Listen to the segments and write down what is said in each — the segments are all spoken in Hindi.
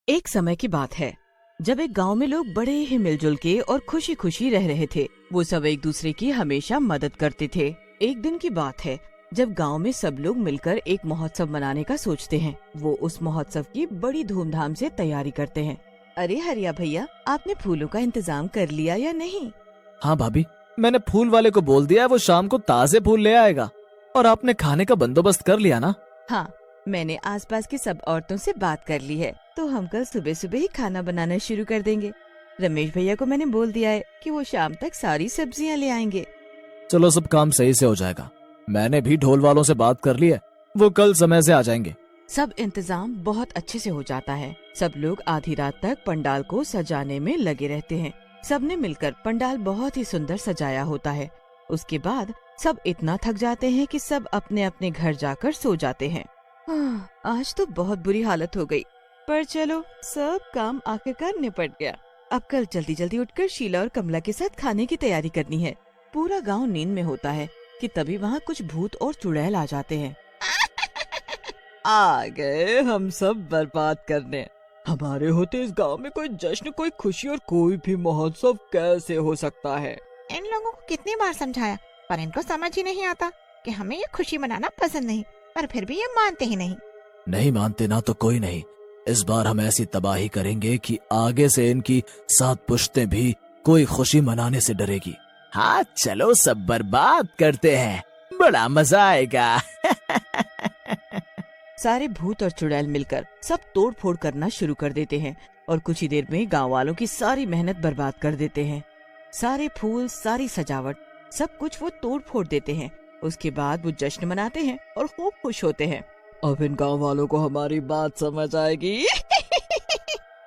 एक समय की बात है जब एक गांव में लोग बड़े ही मिलजुल के और खुशी खुशी रह रहे थे। वो सब एक दूसरे की हमेशा मदद करते थे। एक दिन की बात है जब गांव में सब लोग मिलकर एक महोत्सव मनाने का सोचते हैं। वो उस महोत्सव की बड़ी धूमधाम से तैयारी करते हैं। अरे हरिया भैया, आपने फूलों का इंतजाम कर लिया या नहीं? हाँ भाभी, मैंने फूल वाले को बोल दिया है, वो शाम को ताजे फूल ले आएगा। और आपने खाने का बंदोबस्त कर लिया ना? हाँ, मैंने आसपास की सब औरतों से बात कर ली है, तो हम कल सुबह सुबह ही खाना बनाना शुरू कर देंगे। रमेश भैया को मैंने बोल दिया है कि वो शाम तक सारी सब्जियां ले आएंगे। चलो, सब काम सही से हो जाएगा। मैंने भी ढोल वालों से बात कर ली है, वो कल समय से आ जाएंगे। सब इंतजाम बहुत अच्छे से हो जाता है। सब लोग आधी रात तक पंडाल को सजाने में लगे रहते हैं। सबने मिलकर पंडाल बहुत ही सुंदर सजाया होता है। उसके बाद सब इतना थक जाते हैं कि सब अपने अपने घर जाकर सो जाते हैं। आज तो बहुत बुरी हालत हो गई, पर चलो, सब काम आखिरकार निपट गया। अब कल जल्दी जल्दी उठकर शीला और कमला के साथ खाने की तैयारी करनी है। पूरा गांव नींद में होता है कि तभी वहाँ कुछ भूत और चुड़ैल आ जाते हैं। आ गए हम सब बर्बाद करने। हमारे होते इस गांव में कोई जश्न, कोई खुशी और कोई भी महोत्सव कैसे हो सकता है? इन लोगों को कितनी बार समझाया, पर इनको समझ ही नहीं आता कि हमें ये खुशी मनाना पसंद नहीं, पर फिर भी ये मानते ही नहीं। नहीं मानते ना तो कोई नहीं, इस बार हम ऐसी तबाही करेंगे कि आगे से इनकी 7 पुश्तें भी कोई खुशी मनाने से डरेगी। हाँ चलो, सब बर्बाद करते हैं, बड़ा मजा आएगा। सारे भूत और चुड़ैल मिलकर सब तोड़ फोड़ करना शुरू कर देते हैं और कुछ ही देर में गांव वालों की सारी मेहनत बर्बाद कर देते हैं। सारे फूल, सारी सजावट, सब कुछ वो तोड़ फोड़ देते हैं। उसके बाद वो जश्न मनाते हैं और खूब खुश होते हैं। अब इन गांव वालों को हमारी बात समझ आएगी।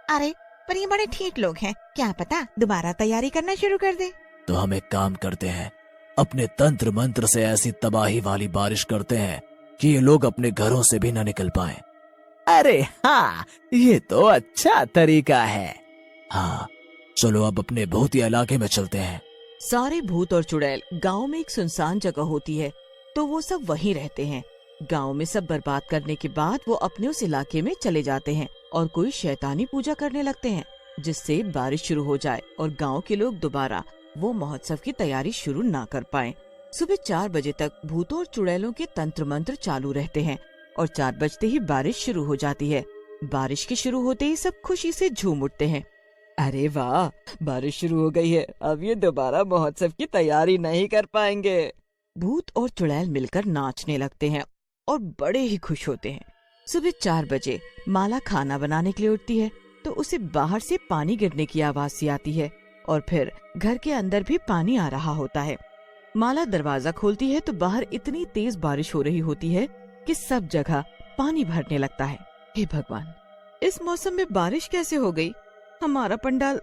अरे पर ये बड़े ठीक लोग हैं, क्या पता दोबारा तैयारी करना शुरू कर दे। तो हम एक काम करते हैं, अपने तंत्र मंत्र से ऐसी तबाही वाली बारिश करते हैं कि ये लोग अपने घरों से भी न निकल पाएं। अरे हाँ, ये तो अच्छा तरीका है। हाँ चलो, अब अपने भूतिया इलाके में चलते हैं। सारे भूत और चुड़ैल गांव में एक सुनसान जगह होती है, तो वो सब वहीं रहते हैं। गांव में सब बर्बाद करने के बाद वो अपने उस इलाके में चले जाते हैं और कोई शैतानी पूजा करने लगते हैं, जिससे बारिश शुरू हो जाए और गांव के लोग दोबारा वो महोत्सव की तैयारी शुरू ना कर पाएं। सुबह 4 बजे तक भूतों और चुड़ैलों के तंत्र मंत्र चालू रहते हैं और 4 बजते ही बारिश शुरू हो जाती है। बारिश के शुरू होते ही सब खुशी से झूम उठते हैं। अरे वाह, बारिश शुरू हो गई है, अब ये दोबारा महोत्सव की तैयारी नहीं कर पाएंगे। भूत और चुड़ैल मिलकर नाचने लगते हैं और बड़े ही खुश होते हैं। सुबह 4 बजे माला खाना बनाने के लिए उठती है, तो उसे बाहर से पानी गिरने की आवाज सी आती है और फिर घर के अंदर भी पानी आ रहा होता है। माला दरवाजा खोलती है तो बाहर इतनी तेज बारिश हो रही होती है कि सब जगह पानी भरने लगता है। हे भगवान, इस मौसम में बारिश कैसे हो गई? हमारा पंडाल,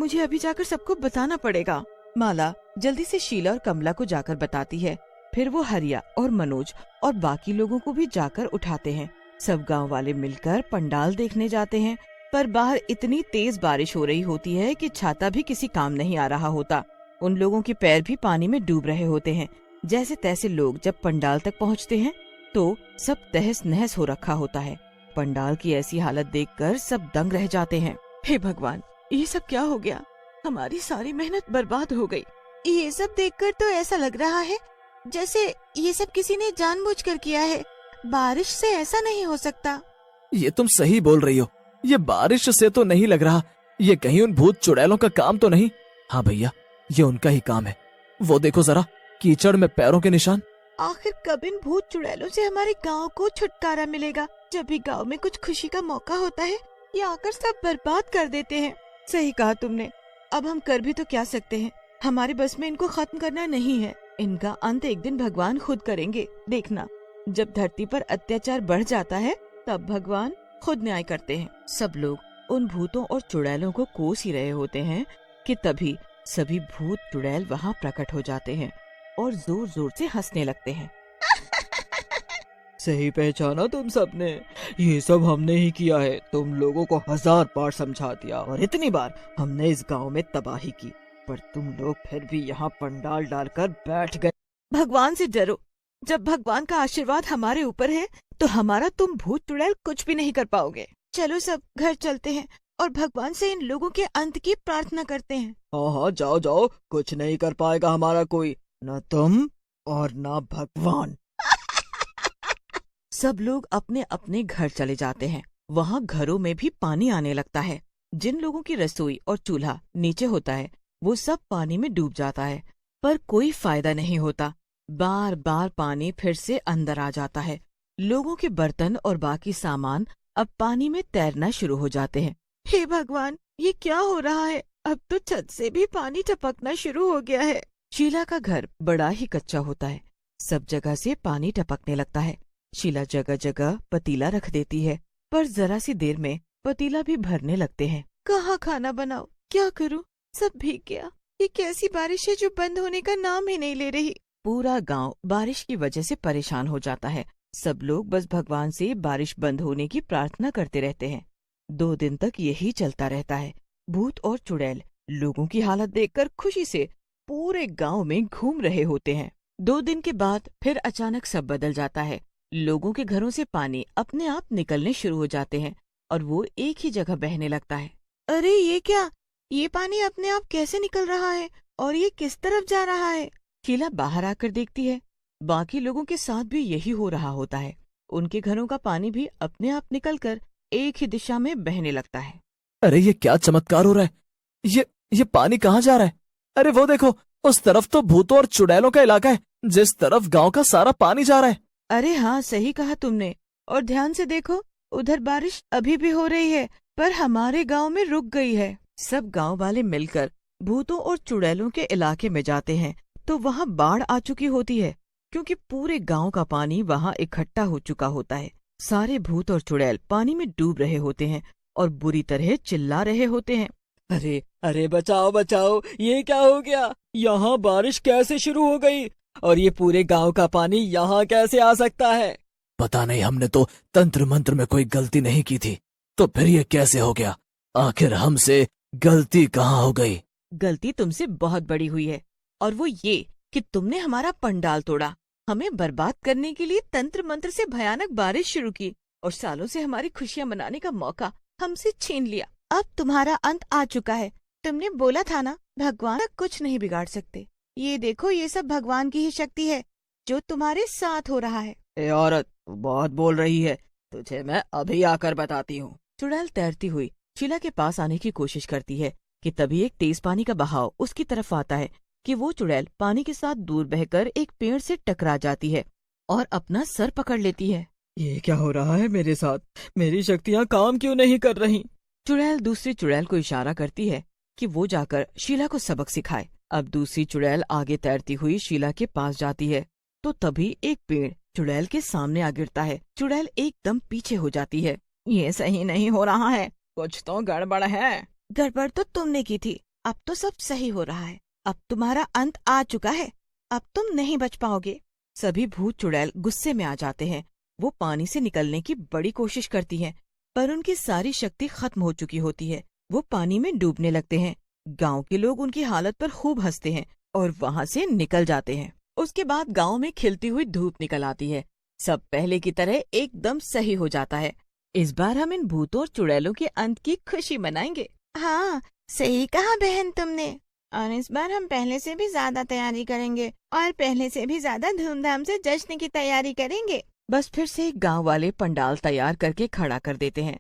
मुझे अभी जाकर सबको बताना पड़ेगा। माला जल्दी से शीला और कमला को जाकर बताती है। फिर वो हरिया और मनोज और बाकी लोगों को भी जाकर उठाते हैं। सब गांव वाले मिलकर पंडाल देखने जाते हैं, पर बाहर इतनी तेज बारिश हो रही होती है कि छाता भी किसी काम नहीं आ रहा होता। उन लोगों के पैर भी पानी में डूब रहे होते हैं। जैसे तैसे लोग जब पंडाल तक पहुंचते हैं तो सब तहस नहस हो रखा होता है। पंडाल की ऐसी हालत देखकर सब दंग रह जाते हैं। हे भगवान, ये सब क्या हो गया? हमारी सारी मेहनत बर्बाद हो गई। ये सब देखकर तो ऐसा लग रहा है जैसे ये सब किसी ने जानबूझकर किया है। बारिश से ऐसा नहीं हो सकता। ये तुम सही बोल रही हो, ये बारिश से तो नहीं लग रहा। ये कहीं उन भूत चुड़ैलों का काम तो नहीं? हाँ भैया, ये उनका ही काम है। वो देखो जरा, कीचड़ में पैरों के निशान। आखिर कब इन भूत चुड़ैलों से हमारे गांव को छुटकारा मिलेगा? जब भी गांव में कुछ खुशी का मौका होता है, ये आकर सब बर्बाद कर देते हैं। सही कहा तुमने। अब हम कर भी तो क्या सकते हैं? हमारे बस में इनको खत्म करना नहीं है। इनका अंत एक दिन भगवान खुद करेंगे। देखना, जब धरती पर अत्याचार बढ़ जाता है तब भगवान खुद न्याय करते हैं। सब लोग उन भूतों और चुड़ैलों को कोस ही रहे होते हैं कि तभी सभी भूत चुड़ैल वहाँ प्रकट हो जाते हैं और जोर जोर से हंसने लगते हैं। सही पहचाना तुम सबने, ये सब हमने ही किया है। तुम लोगों को 1000 बार समझा दिया और इतनी बार हमने इस गांव में तबाही की, पर तुम लोग फिर भी यहाँ पंडाल डालकर बैठ गए। भगवान से डरो। जब भगवान का आशीर्वाद हमारे ऊपर है तो हमारा तुम भूत चुड़ैल कुछ भी नहीं कर पाओगे। चलो सब घर चलते हैं और भगवान से इन लोगों के अंत की प्रार्थना करते हैं। हाँ हाँ, जाओ जाओ, कुछ नहीं कर पाएगा हमारा कोई, न तुम और न भगवान। सब लोग अपने अपने घर चले जाते हैं। वहाँ घरों में भी पानी आने लगता है। जिन लोगों की रसोई और चूल्हा नीचे होता है वो सब पानी में डूब जाता है, पर कोई फायदा नहीं होता। बार बार पानी फिर से अंदर आ जाता है। लोगों के बर्तन और बाकी सामान अब पानी में तैरना शुरू हो जाते हैं। हे भगवान, ये क्या हो रहा है? अब तो छत से भी पानी टपकना शुरू हो गया है। शीला का घर बड़ा ही कच्चा होता है। सब जगह से पानी टपकने लगता है। शीला जगह जगह पतीला रख देती है, पर जरा सी देर में पतीला भी भरने लगते हैं। कहाँ खाना बनाओ, क्या करूं? सब भीग गया। ये कैसी बारिश है जो बंद होने का नाम ही नहीं ले रही। पूरा गांव बारिश की वजह से परेशान हो जाता है। सब लोग बस भगवान से बारिश बंद होने की प्रार्थना करते रहते हैं। 2 दिन तक यही चलता रहता है। भूत और चुड़ैल लोगों की हालत देखकर खुशी से पूरे गांव में घूम रहे होते हैं। 2 दिन के बाद फिर अचानक सब बदल जाता है। लोगों के घरों से पानी अपने आप निकलने शुरू हो जाते हैं और वो एक ही जगह बहने लगता है। अरे ये क्या? ये पानी अपने आप कैसे निकल रहा है और ये किस तरफ जा रहा है? शीला बाहर आकर देखती है। बाकी लोगों के साथ भी यही हो रहा होता है। उनके घरों का पानी भी अपने आप निकलकर एक ही दिशा में बहने लगता है। अरे ये क्या चमत्कार हो रहा है? ये पानी कहाँ जा रहा है? अरे वो देखो, उस तरफ तो भूतों और चुड़ैलों का इलाका है, जिस तरफ गांव का सारा पानी जा रहा है। अरे हाँ, सही कहा तुमने। और ध्यान से देखो, उधर बारिश अभी भी हो रही है, पर हमारे गांव में रुक गई है। सब गांव वाले मिलकर भूतों और चुड़ैलों के इलाके में जाते हैं तो वहाँ बाढ़ आ चुकी होती है, क्योंकि पूरे गांव का पानी वहाँ इकट्ठा हो चुका होता है। सारे भूत और चुड़ैल पानी में डूब रहे होते हैं और बुरी तरह चिल्ला रहे होते हैं। अरे अरे, बचाओ बचाओ, ये क्या हो गया? यहाँ बारिश कैसे शुरू हो गई? और ये पूरे गांव का पानी यहाँ कैसे आ सकता है? पता नहीं, हमने तो तंत्र मंत्र में कोई गलती नहीं की थी, तो फिर ये कैसे हो गया? आखिर हमसे गलती कहाँ हो गई? गलती तुमसे बहुत बड़ी हुई है, और वो ये कि तुमने हमारा पंडाल तोड़ा, हमें बर्बाद करने के लिए तंत्र मंत्र से भयानक बारिश शुरू की और सालों से हमारी खुशियां मनाने का मौका हमसे छीन लिया। अब तुम्हारा अंत आ चुका है। तुमने बोला था ना, भगवान कुछ नहीं बिगाड़ सकते। ये देखो, ये सब भगवान की ही शक्ति है जो तुम्हारे साथ हो रहा है। ए औरत, तू बहुत बोल रही है, तुझे मैं अभी आकर बताती हूँ। चुड़ैल तैरती हुई शीला के पास आने की कोशिश करती है कि तभी एक तेज पानी का बहाव उसकी तरफ आता है कि वो चुड़ैल पानी के साथ दूर बहकर एक पेड़ से टकरा जाती है और अपना सर पकड़ लेती है। ये क्या हो रहा है मेरे साथ? मेरी शक्तियाँ काम क्यों नहीं कर रही? चुड़ैल दूसरी चुड़ैल को इशारा करती है कि वो जाकर शीला को सबक सिखाए। अब दूसरी चुड़ैल आगे तैरती हुई शीला के पास जाती है तो तभी एक पेड़ चुड़ैल के सामने आ गिरता है। चुड़ैल एकदम पीछे हो जाती है। ये सही नहीं हो रहा है। कुछ तो गड़बड़ है। गड़बड़ तो तुमने की थी, अब तो सब सही हो रहा है। अब तुम्हारा अंत आ चुका है, अब तुम नहीं बच पाओगे। सभी भूत चुड़ैल गुस्से में आ जाते हैं। वो पानी से निकलने की बड़ी कोशिश करती हैं, पर उनकी सारी शक्ति खत्म हो चुकी होती है। वो पानी में डूबने लगते हैं। गांव के लोग उनकी हालत पर खूब हंसते हैं और वहाँ से निकल जाते हैं। उसके बाद गांव में खिलती हुई धूप निकल आती है। सब पहले की तरह एकदम सही हो जाता है। इस बार हम इन भूतों और चुड़ैलों के अंत की खुशी मनाएंगे। हाँ, सही कहा बहन तुमने। और इस बार हम पहले से भी ज्यादा तैयारी करेंगे और पहले से भी ज्यादा धूमधाम से जश्न की तैयारी करेंगे। बस फिर से गांव वाले पंडाल तैयार करके खड़ा कर देते हैं।